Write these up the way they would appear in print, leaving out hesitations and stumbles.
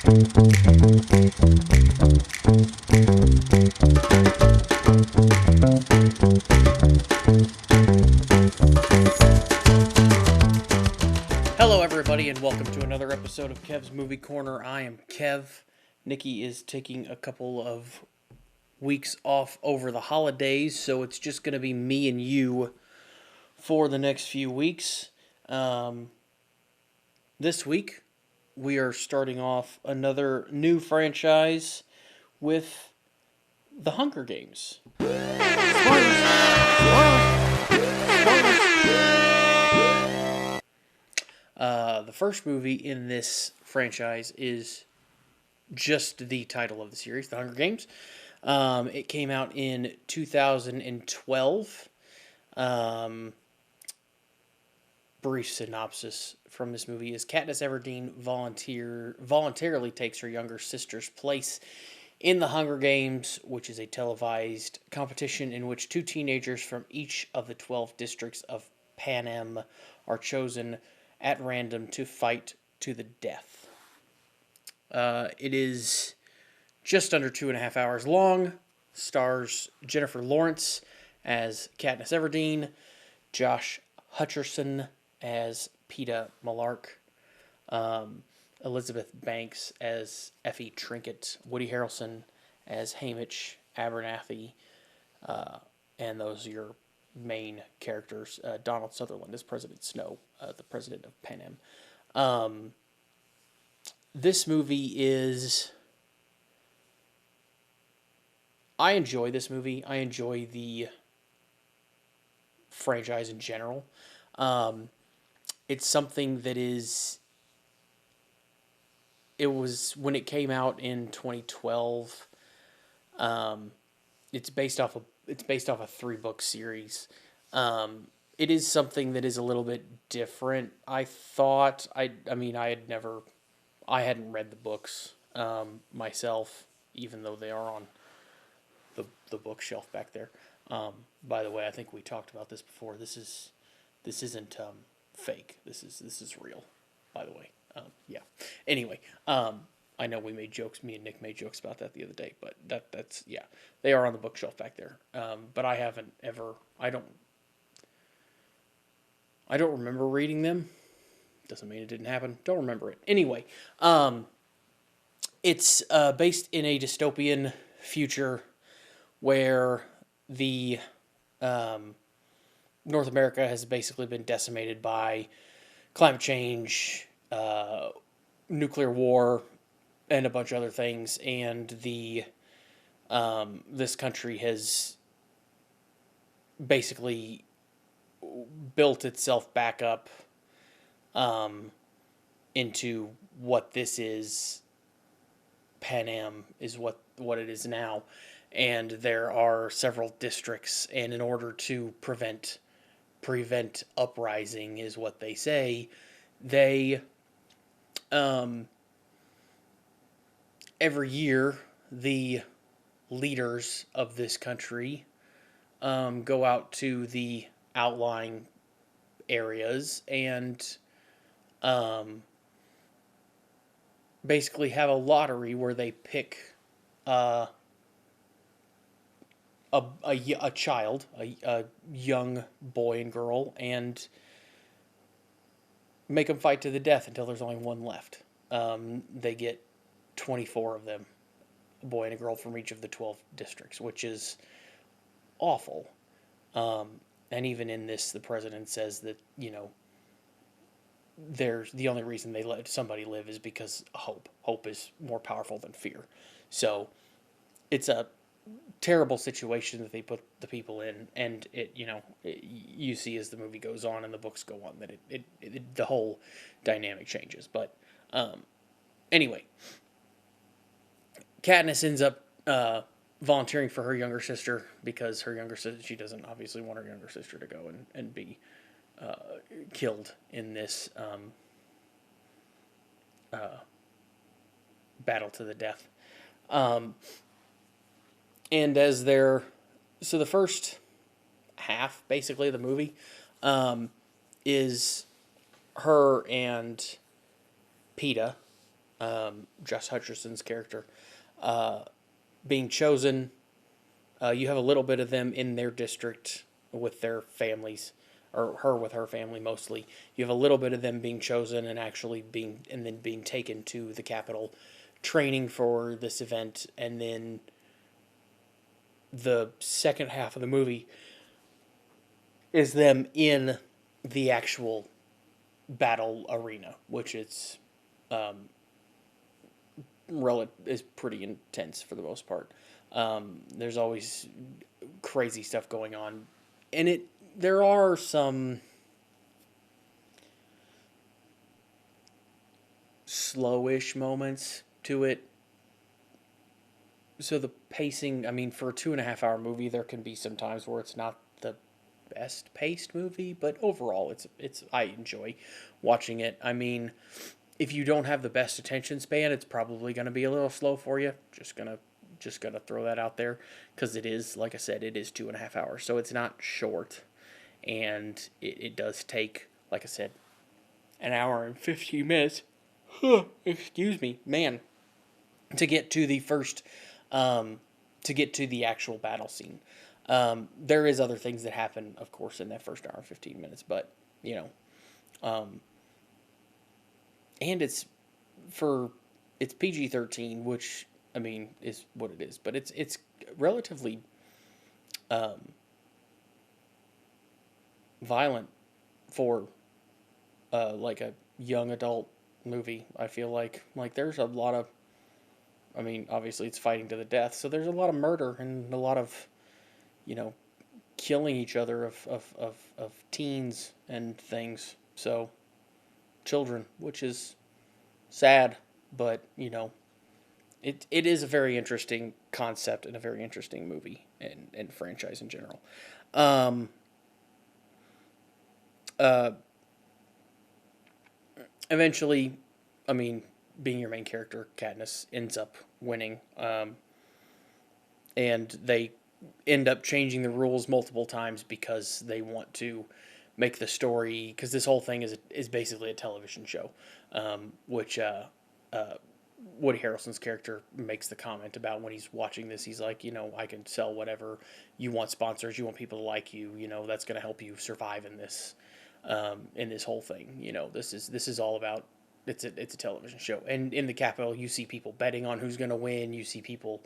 Hello everybody and welcome to another episode of Kev's Movie Corner. I am Kev. Nikki is taking a couple of weeks off over the holidays, so it's just going to be me and you for the next few weeks. This week, we are starting off another new franchise with The Hunger Games. The first movie in this franchise is just the title of the series, The Hunger Games. It came out in 2012. Brief synopsis from this movie is Katniss Everdeen voluntarily takes her younger sister's place in the Hunger Games, which is a televised competition in which two teenagers from each of the 12 districts of Panem are chosen at random to fight to the death. It is just under 2.5 hours long, stars Jennifer Lawrence as Katniss Everdeen, Josh Hutcherson as Peeta Mellark, Elizabeth Banks as Effie Trinket, Woody Harrelson as Haymitch, Abernathy, and those are your main characters. Donald Sutherland as President Snow, the president of Panem. This movie is... I enjoy this movie. I enjoy the franchise in general. It's something that is... It was, when it came out in 2012, it's based off a 3-book series. It is something that is a little bit different. I thought, I hadn't read the books myself, even though they are on the bookshelf back there. By the way, I think we talked about this before. This isn't fake. This is real, by the way. Yeah. Anyway, I know we made jokes. Me and Nick made jokes about that the other day, but that's yeah. They are on the bookshelf back there. But I haven't ever. I don't remember reading them. Doesn't mean it didn't happen. Don't remember it. Anyway, it's based in a dystopian future where the North America has basically been decimated by climate change, nuclear war, and a bunch of other things, and the this country has basically built itself back up into what this is. Panem is what it is now, and there are several districts, and in order to prevent uprising, is what they say, they every year the leaders of this country go out to the outlying areas and basically have a lottery where they pick a child, a young boy and girl, and make them fight to the death until there's only one left. They get 24 of them, a boy and a girl from each of the 12 districts, which is awful. And even in this, the president says that, there's the only reason they let somebody live is because hope. Hope is more powerful than fear. So it's a terrible situation that they put the people in, and you see as the movie goes on and the books go on that the whole dynamic changes. But anyway, Katniss ends up volunteering for her younger sister because she doesn't obviously want her younger sister to go and be killed in this battle to the death. And as so the first half, basically, of the movie, is her and Peeta Josh Hutcherson's character, being chosen. You have a little bit of them in their district with their families, or her with her family mostly. You have a little bit of them being chosen and actually and then being taken to the capital, training for this event, and then the second half of the movie is them in the actual battle arena, which is pretty intense for the most part. There's always crazy stuff going on, and there are some slowish moments to it. So the pacing, I mean, for a 2.5 hour movie, there can be some times where it's not the best paced movie, but overall, it's I enjoy watching it. I mean, if you don't have the best attention span, it's probably going to be a little slow for you. Just gonna throw that out there, because it is, like I said, it is 2.5 hours, so it's not short, and it does take, like I said, an hour and 15 minutes. Excuse me, man, to get to the first, to get to the actual battle scene. There is other things that happen, of course, in that first hour and 15 minutes, but and it's PG-13, which, I mean, is what it is, but it's relatively violent for like a young adult movie. I feel like there's a lot of, I mean, obviously it's fighting to the death, so there's a lot of murder and a lot of, killing each other of teens and things. So children, which is sad, but it is a very interesting concept and a very interesting movie and franchise in general. Um, uh, Eventually, I mean, being your main character, Katniss ends up winning, and they end up changing the rules multiple times because they want to make the story, because this whole thing is basically a television show, which uh, Woody Harrelson's character makes the comment about when he's watching this. He's like, I can sell whatever. You want sponsors, you want people to like you. That's going to help you survive in this whole thing. This is all about. It's a television show, and in the Capitol, you see people betting on who's going to win. You see people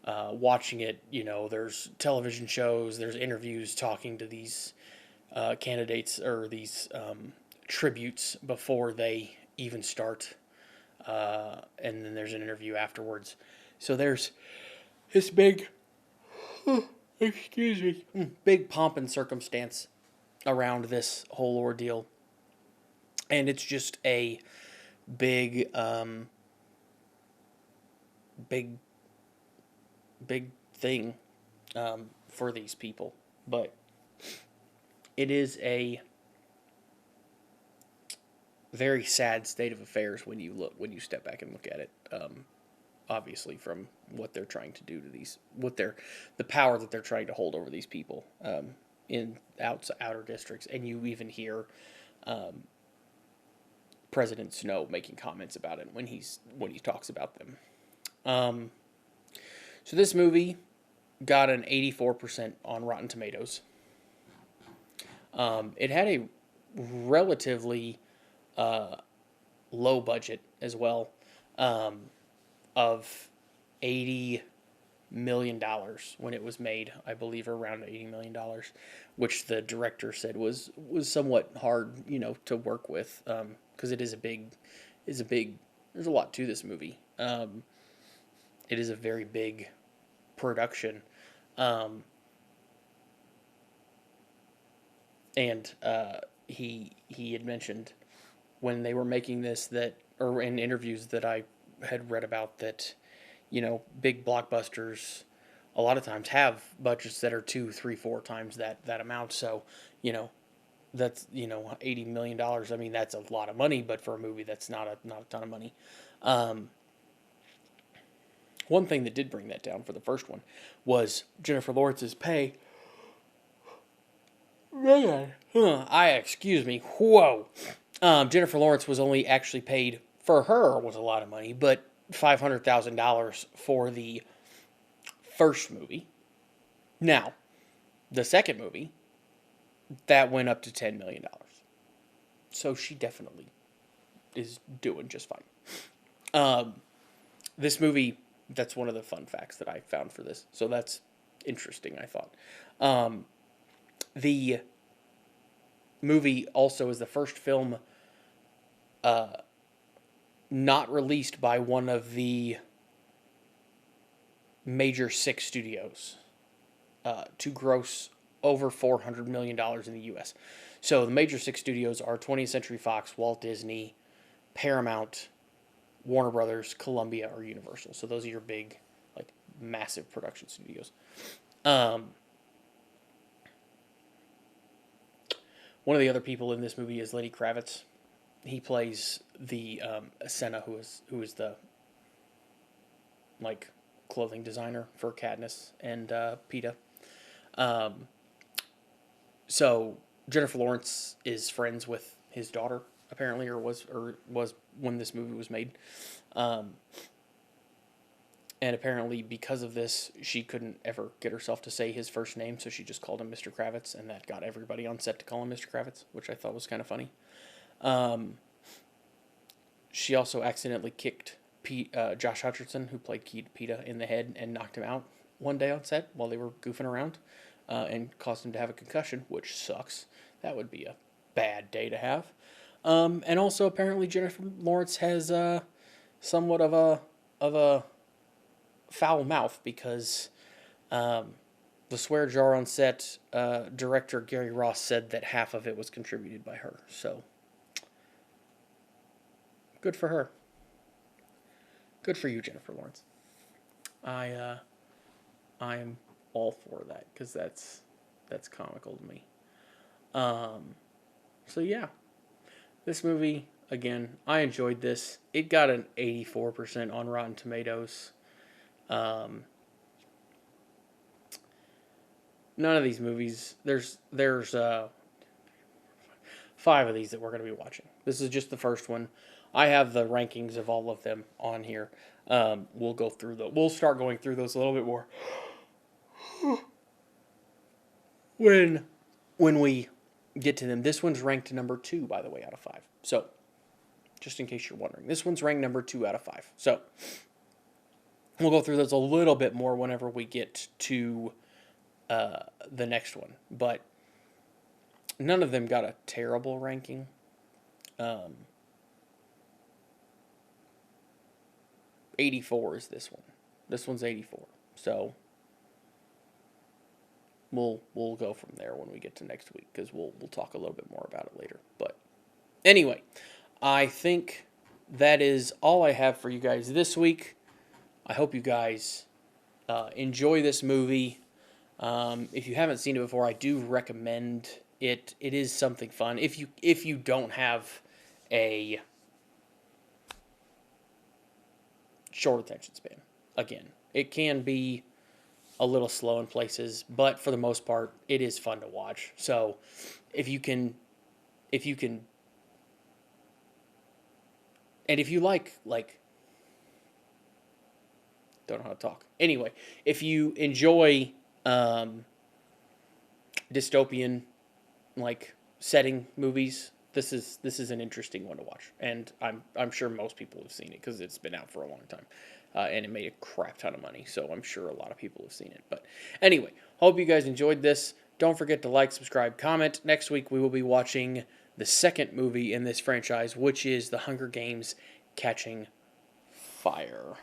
watching it. There's television shows. There's interviews talking to these candidates, or these tributes, before they even start, and then there's an interview afterwards. So there's this big, excuse me, big pomp and circumstance around this whole ordeal, and it's just a big, big, big thing for these people. But it is a very sad state of affairs when you step back and look at it. Obviously, from what they're trying to do to the power that they're trying to hold over these people in outer districts, and you even hear President Snow making comments about it when he talks about them. So this movie got an 84% on Rotten Tomatoes. It had a relatively low budget as well, of $80 million when it was made, I believe, around $80 million, which the director said was somewhat hard, to work with, because it is a big. There's a lot to this movie. It is a very big production, and he had mentioned when they were making this, or in interviews that I had read about, that big blockbusters a lot of times have budgets that are 2, 3, 4 times that amount. So that's $80 million. I mean, that's a lot of money, but for a movie, that's not a ton of money. One thing that did bring that down for the first one was Jennifer Lawrence's pay. Man, excuse me. Whoa. Jennifer Lawrence was only actually paid for her was a lot of money, but $500,000 for the first movie. Now, the second movie, that went up to $10 million. So she definitely is doing just fine. This movie, that's one of the fun facts that I found for this. So that's interesting, I thought. The movie also is the first film not released by one of the major 6 studios to gross over $400 million in the U.S. So the major 6 studios are 20th Century Fox, Walt Disney, Paramount, Warner Brothers, Columbia, or Universal. So those are your big, like, massive production studios. One of the other people in this movie is Lenny Kravitz. He plays the Senna, who is the, like, clothing designer for Katniss and Peeta. So Jennifer Lawrence is friends with his daughter, apparently, or was when this movie was made. And apparently, because of this, she couldn't ever get herself to say his first name, so she just called him Mr. Kravitz, and that got everybody on set to call him Mr. Kravitz, which I thought was kind of funny. She also accidentally kicked Josh Hutcherson, who played Peeta, in the head and knocked him out one day on set while they were goofing around, and caused him to have a concussion, which sucks. That would be a bad day to have. And also, apparently, Jennifer Lawrence has somewhat of a foul mouth, because the swear jar on set, director Gary Ross said that half of it was contributed by her. So, good for her. Good for you, Jennifer Lawrence. I am all for that, because that's comical to me. So yeah, this movie, again, I enjoyed this. It got an 84% on Rotten Tomatoes. None of these movies, there's 5 of these that we're going to be watching. This is just the first one. I have the rankings of all of them on here. We'll start going through those a little bit more when we get to them. This one's ranked number 2, by the way, out of 5. So, just in case you're wondering, this one's ranked number 2 out of 5. So, we'll go through those a little bit more whenever we get to the next one. But none of them got a terrible ranking. 84 is this one. This one's 84. So we'll go from there when we get to next week, because we'll talk a little bit more about it later. But anyway, I think that is all I have for you guys this week. I hope you guys enjoy this movie. If you haven't seen it before, I do recommend it. It is something fun. If you don't have a short attention span, again, it can be a little slow in places, but for the most part, it is fun to watch. So, if you can, and if you like, don't know how to talk. Anyway, if you enjoy dystopian, like, setting movies, this is an interesting one to watch, and I'm sure most people have seen it, because it's been out for a long time, and it made a crap ton of money, so I'm sure a lot of people have seen it. But anyway, hope you guys enjoyed this. Don't forget to like, subscribe, comment. Next week we will be watching the second movie in this franchise, which is The Hunger Games: Catching Fire.